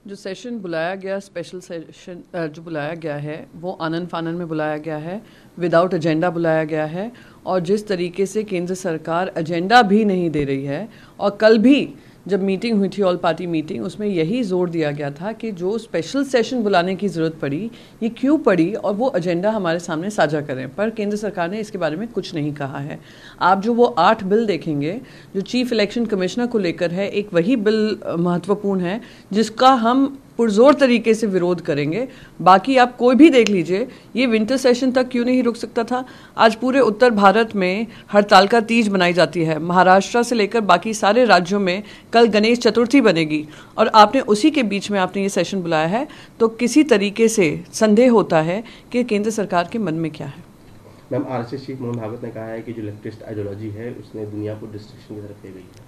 जो सेशन बुलाया गया, स्पेशल सेशन जो बुलाया गया है वो आनन फानन में बुलाया गया है, विदाउट एजेंडा बुलाया गया है। और जिस तरीके से केंद्र सरकार एजेंडा भी नहीं दे रही है, और कल भी जब मीटिंग हुई थी ऑल पार्टी मीटिंग, उसमें यही जोर दिया गया था कि जो स्पेशल सेशन बुलाने की ज़रूरत पड़ी, ये क्यों पड़ी, और वो एजेंडा हमारे सामने साझा करें। पर केंद्र सरकार ने इसके बारे में कुछ नहीं कहा है। आप जो वो 8 बिल देखेंगे जो चीफ इलेक्शन कमिश्नर को लेकर है, एक वही बिल महत्वपूर्ण है जिसका हम पुरजोर तरीके से विरोध करेंगे। बाकी आप कोई भी देख लीजिए, ये विंटर सेशन तक क्यों नहीं रुक सकता था। आज पूरे उत्तर भारत में हड़ताल का तीज मनाई जाती है, महाराष्ट्र से लेकर बाकी सारे राज्यों में कल गणेश चतुर्थी बनेगी, और आपने उसी के बीच में आपने ये सेशन बुलाया है। तो किसी तरीके से संदेह होता है कि केंद्र सरकार के मन में क्या है। Ma'am, RSS chief Mohan Bhagwat ने कहा है कि जो लेफ्टिस्ट आइडियोलॉजी है उसने दुनिया को डिस्ट्रक्शन की तरफ ले गई है।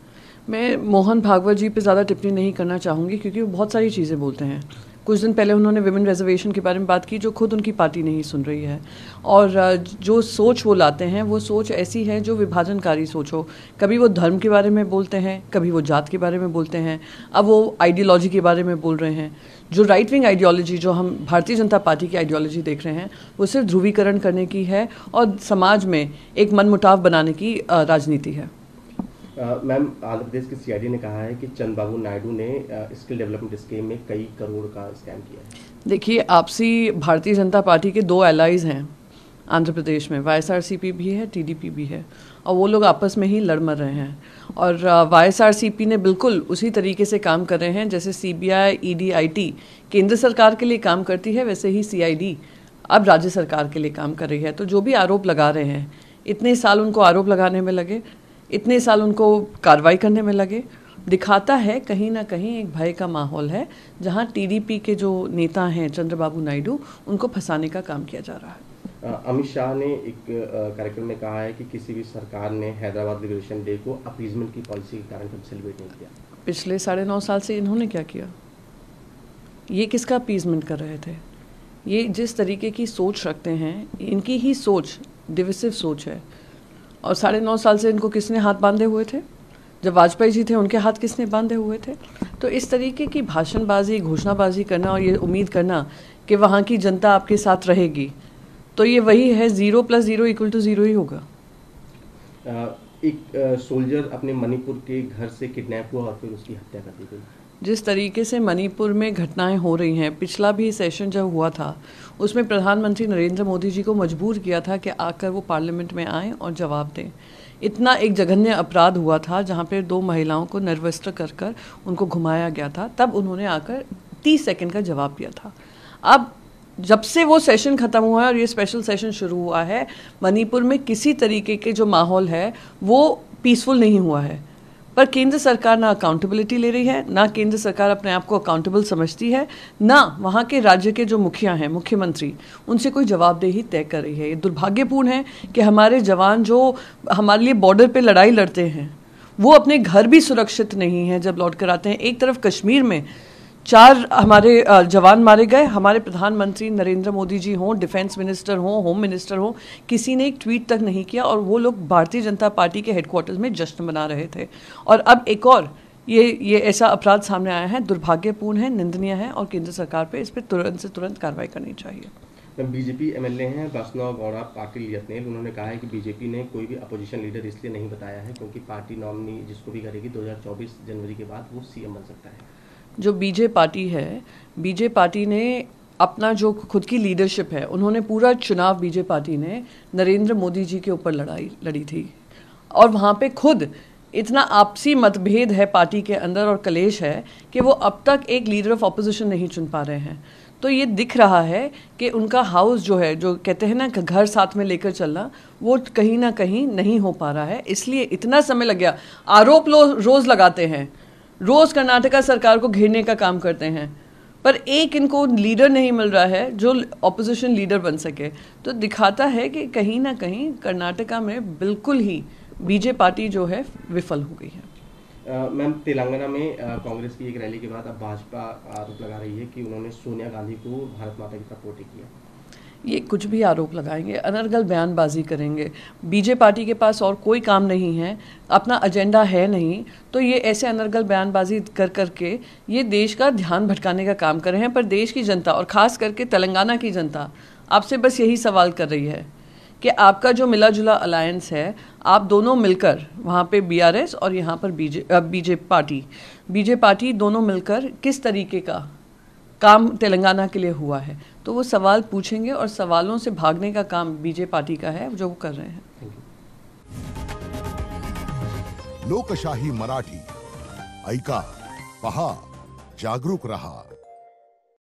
मैं मोहन भागवत जी पे ज़्यादा टिप्पणी नहीं करना चाहूँगी, क्योंकि वो बहुत सारी चीज़ें बोलते हैं। कुछ दिन पहले उन्होंने विमेन रिजर्वेशन के बारे में बात की, जो खुद उनकी पार्टी नहीं सुन रही है, और जो सोच वो लाते हैं वो सोच ऐसी है जो विभाजनकारी सोच हो। कभी वो धर्म के बारे में बोलते हैं, कभी वो जात के बारे में बोलते हैं, अब वो आइडियोलॉजी के बारे में बोल रहे हैं। जो राइट विंग आइडियोलॉजी जो हम भारतीय जनता पार्टी की आइडियोलॉजी देख रहे हैं, वो सिर्फ ध्रुवीकरण करने की है और समाज में एक मनमुटाव बनाने की राजनीति है। मैम, आंध्र प्रदेश के सीआईडी ने कहा है कि चंद्रबाबू नायडू ने स्किल डेवलपमेंट स्कीम में कई करोड़ का स्कैम किया है। देखिए, आपसी भारतीय जनता पार्टी के 2 एलाइज हैं आंध्र प्रदेश में, वाईएसआरसीपी भी है, टीडीपी भी है, और वो लोग आपस में ही लड़ मर रहे हैं। और वाईएसआरसीपी ने बिल्कुल उसी तरीके से काम कर रहे हैं जैसे सीबीआई, ईडी, आईटी केंद्र सरकार के लिए काम करती है, वैसे ही सीआईडी अब राज्य सरकार के लिए काम कर रही है। तो जो भी आरोप लगा रहे हैं, इतने साल उनको आरोप लगाने में लगे, इतने साल उनको कार्रवाई करने में लगे, दिखाता है कहीं ना कहीं एक भय का माहौल है, जहां टीडीपी के जो नेता हैं चंद्रबाबू नायडू, उनको फंसाने का काम किया जा रहा है। अमित शाह ने एक कार्यक्रम में कहा है कि किसी भी सरकार ने हैदराबाद लिबरेशन डे को अपीजमेंट की पॉलिसी के कारण सेलिब्रेट नहीं किया। पिछले 9.5 साल से इन्होंने क्या किया? ये किसका अपीजमेंट कर रहे थे? ये जिस तरीके की सोच रखते हैं, इनकी ही सोच डिविसिव सोच है। और 9.5 साल से इनको किसने हाथ बांधे हुए थे? जब वाजपेयी जी थे, उनके हाथ किसने बांधे हुए थे? तो इस तरीके की भाषणबाजी, घोषणाबाजी करना और ये उम्मीद करना कि वहाँ की जनता आपके साथ रहेगी, तो ये वही है 0 + 0 = 0 ही होगा। एक सोल्जर अपने मणिपुर के घर से किडनैप हुआ और फिर उसकी हत्या कर दी गई। जिस तरीके से मणिपुर में घटनाएं हो रही हैं, पिछला भी सेशन जब हुआ था उसमें प्रधानमंत्री नरेंद्र मोदी जी को मजबूर किया था कि आकर वो पार्लियामेंट में आएँ और जवाब दें। इतना एक जघन्य अपराध हुआ था जहाँ पे 2 महिलाओं को निर्वस्त्र कर उनको घुमाया गया था, तब उन्होंने आकर 30 सेकंड का जवाब दिया था। अब जब से वो सेशन ख़त्म हुआ है और ये स्पेशल सेशन शुरू हुआ है, मणिपुर में किसी तरीके के जो माहौल है वो पीसफुल नहीं हुआ है। पर केंद्र सरकार ना अकाउंटेबिलिटी ले रही है, ना केंद्र सरकार अपने आप को अकाउंटेबल समझती है, ना वहाँ के राज्य के जो मुखिया हैं, मुख्यमंत्री, उनसे कोई जवाबदेही तय कर रही है। ये दुर्भाग्यपूर्ण है कि हमारे जवान जो हमारे लिए बॉर्डर पे लड़ाई लड़ते हैं, वो अपने घर भी सुरक्षित नहीं हैं जब लौट कर आते हैं। एक तरफ कश्मीर में 4 हमारे जवान मारे गए, हमारे प्रधानमंत्री नरेंद्र मोदी जी हों, डिफेंस मिनिस्टर हों, होम मिनिस्टर हों, किसी ने एक ट्वीट तक नहीं किया, और वो लोग भारतीय जनता पार्टी के हेडक्वार्टर्स में जश्न मना रहे थे। और अब एक और ये ऐसा अपराध सामने आया है, दुर्भाग्यपूर्ण है, निंदनीय है, और केंद्र सरकार पे इस पर तुरंत से तुरंत कार्रवाई करनी चाहिए। बीजेपी एमएलए हैं वैष्णव गौड़ा पाटिल यत्नेल, उन्होंने कहा है कि बीजेपी ने कोई भी अपोजिशन लीडर इसलिए नहीं बताया है क्योंकि पार्टी नॉमिनी जिसको भी करेगी 2024 जनवरी के बाद वो सीएम बन सकता है। जो बीजे पार्टी है, बीजे पार्टी ने अपना जो खुद की लीडरशिप है, उन्होंने पूरा चुनाव बीजे पार्टी ने नरेंद्र मोदी जी के ऊपर लड़ी थी, और वहाँ पे खुद इतना आपसी मतभेद है पार्टी के अंदर और कलेश है कि वो अब तक एक लीडर ऑफ ऑपोजिशन नहीं चुन पा रहे हैं। तो ये दिख रहा है कि उनका हाउस जो है, जो कहते हैं ना घर साथ में लेकर चलना, वो कहीं ना कहीं नहीं हो पा रहा है। इसलिए इतना समय लग गया। आरोप रोज लगाते हैं, रोज कर्नाटका सरकार को घेरने का काम करते हैं, पर एक इनको लीडर नहीं मिल रहा है जो ऑपोजिशन लीडर बन सके। तो दिखाता है कि कहीं ना कहीं कर्नाटका में बिल्कुल ही बीजे पार्टी जो है विफल हो गई है। मैम, तेलंगाना में कांग्रेस की एक रैली के बाद अब भाजपा आरोप लगा रही है कि उन्होंने सोनिया गांधी को भारत माता की तरफ वोट किया। ये कुछ भी आरोप लगाएंगे, अनर्गल बयानबाजी करेंगे। बीजेपी पार्टी के पास और कोई काम नहीं है, अपना एजेंडा है नहीं, तो ये ऐसे अनर्गल बयानबाजी कर करके ये देश का ध्यान भटकाने का काम कर रहे हैं। पर देश की जनता और ख़ास करके तेलंगाना की जनता आपसे बस यही सवाल कर रही है कि आपका जो मिला जुला अलायंस है, आप दोनों मिलकर वहाँ पे बीआरएस और यहाँ पर बीजेपी पार्टी दोनों मिलकर किस तरीके का काम तेलंगाना के लिए हुआ है, तो वो सवाल पूछेंगे और सवालों से भागने का काम बीजेपी पार्टी का है जो वो कर रहे हैं। लोकशाही मराठी ऐका, पहा, जागरूक रहा।